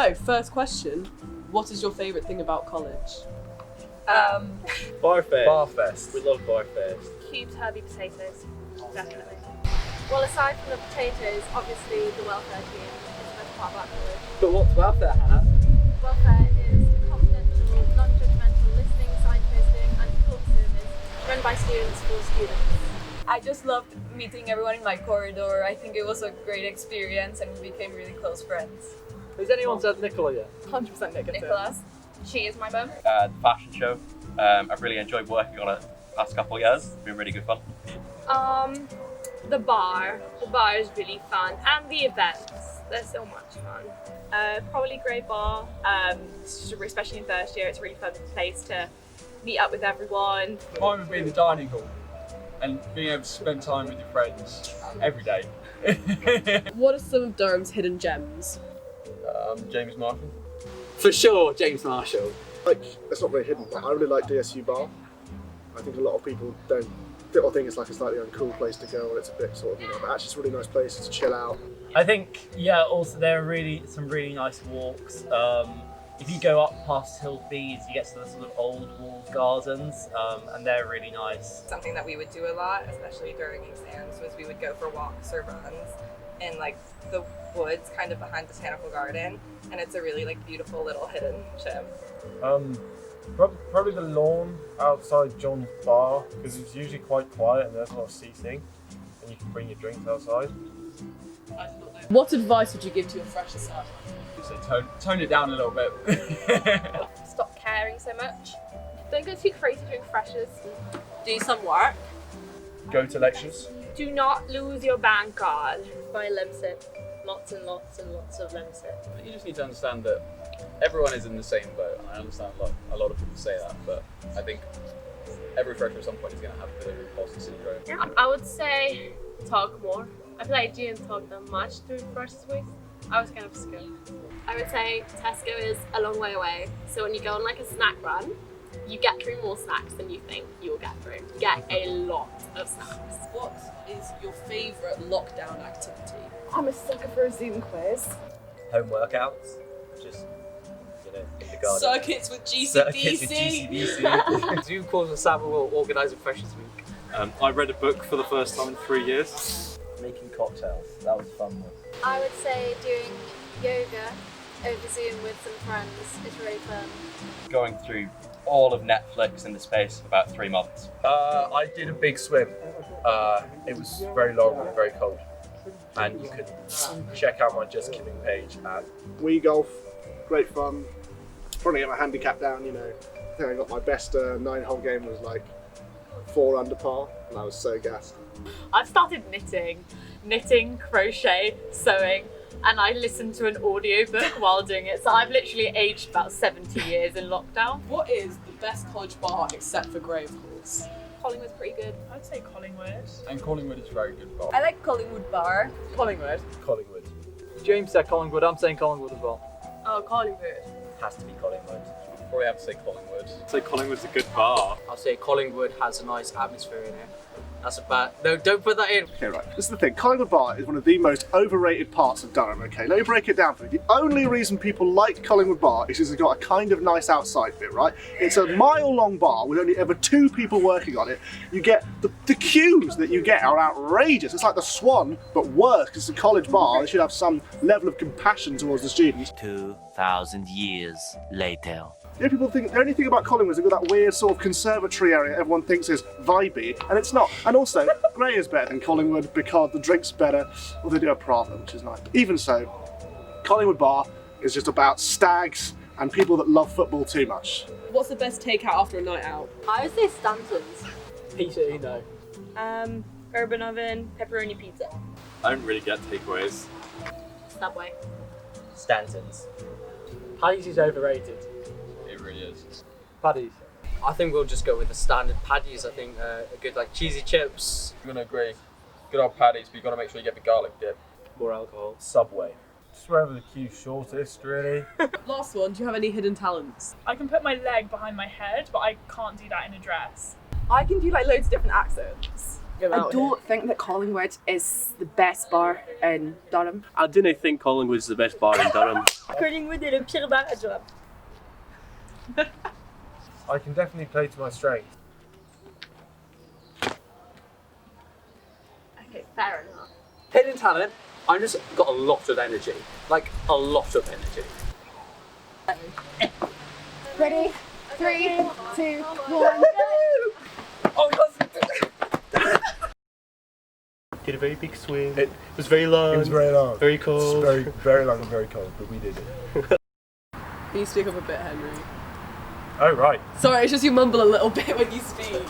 So, first question, what is your favourite thing about college? Barfest. We love Barfest. Cubed herby potatoes, definitely. Well, aside from the potatoes, obviously the welfare team is the best part about college. But what's welfare, Hannah? Welfare is a confidential, non-judgmental listening, signposting and talk service run by students for students. I just loved meeting everyone in my corridor. I think it was a great experience and we became really close friends. Has anyone said Nicola yet? 100% Nicholas, she is my mum. The fashion show. I've really enjoyed working on it the past couple of years. It's been really good fun. The bar is really fun, and the events, they're so much fun. Probably great bar, especially in first year. It's a really fun place to meet up with everyone. Mine would be the dining hall and being able to spend time with your friends every day. What are some of Durham's hidden gems? James Marshall. For sure, James Marshall. Like, it's not very hidden, but I really like DSU Bar. I think a lot of people don't think it's like a slightly uncool place to go, or it's a bit sort of, you know, but actually it's a really nice place to chill out. I think, yeah, also there are some really nice walks. If you go up past Hill Bees, you get to the sort of old walled gardens, and they're really nice. Something that we would do a lot, especially during exams, was we would go for walks or runs in like the woods kind of behind the botanical garden, and it's a really like beautiful little hidden gem. Probably the lawn outside John's bar, because it's usually quite quiet and there's a lot of seating and you can bring your drinks outside. What advice would you give to your fresher self? So tone it down a little bit. Stop caring so much. Don't go too crazy during freshers. Do some work. Go to lectures. Do not lose your bank card. Buy Lemsip. Lots and lots and lots of Lemsip. You just need to understand that everyone is in the same boat, and I understand a lot of people say that, but I think every fresher at some point is going to have a bit of imposter syndrome. Yeah. I would say talk more. I feel like I didn't talk that much during freshers week. I was kind of scared. I would say Tesco is a long way away, so when you go on like a snack run, you get through more snacks than you think you will get through. You get a lot of snacks. What is your favourite lockdown activity? I'm a sucker for a Zoom quiz. Home workouts, just, you know, in the garden. Circuits with GCDC. Circuits with GCDC. Zoom calls for Sam will organise a Freshers Week. I read a book for the first time in 3 years. Making cocktails, that was a fun one. I would say doing yoga over Zoom with some friends is really fun. Going through all of Netflix in the space of about 3 months. I did a big swim. It was very long and very cold. And you could check out my Just Kidding page at Wii golf, great fun. Trying to get my handicap down, you know. I think I got my best 9-hole game was like 4 under par, and I was so gassed. I've started knitting, crochet, sewing, and I listened to an audiobook while doing it. So I've literally aged about 70 years in lockdown. What is the best college bar except for Grey, of course? Collingwood's pretty good. I'd say Collingwood. And Collingwood is very good bar. I like Collingwood Bar. Collingwood. Collingwood. James said Collingwood, I'm saying Collingwood as well. Oh, Collingwood. Has to be Collingwood. Probably have to say Collingwood. I'd say Collingwood's a good bar. I'll say Collingwood has a nice atmosphere in it. That's a bad... No, don't put that in. Okay, right. This is the thing. Collingwood Bar is one of the most overrated parts of Durham, okay? Let me break it down for you. The only reason people like Collingwood Bar is because it's got a kind of nice outside bit, right? It's a mile-long bar with only ever 2 people working on it. You get... The queues that you get are outrageous. It's like the Swan, but worse, because it's a college bar. They should have some level of compassion towards the students. 2,000 years later. Yeah, people think the only thing about Collingwood is they've got that weird sort of conservatory area everyone thinks is vibey, and it's not. And also, Grey is better than Collingwood because the drink's better, or they do a Prava, which is nice. But even so, Collingwood Bar is just about stags and people that love football too much. What's the best takeout after a night out? I would say Stanton's. Pizza Uno. Urban Oven, pepperoni pizza. I don't really get takeaways. Subway. Stanton's. Paddy's is overrated. It really is. Paddy's. I think we'll just go with the standard Paddy's. I think a good like cheesy chips. I'm gonna agree. Good old Paddy's, but you've got to make sure you get the garlic dip. More alcohol. Subway. Just wherever the queue's shortest, really. Last one, do you have any hidden talents? I can put my leg behind my head, but I can't do that in a dress. I can do like loads of different accents. I don't think that Collingwood is the best bar in Durham. I didn't think Collingwood's the best bar in Durham. Collingwood est le pire bar à Durham. I can definitely play to my strengths. Okay, fair enough. Hidden talent, I've just got a lot of energy. Like, a lot of energy. Ready? 3, 2, 1. Oh, Did a very big swim. It was very long. It was very long. Very cold. Very, very long and very cold, but we did it. Can you speak up a bit, Henry? Oh, right. Sorry, it's just you mumble a little bit when you speak.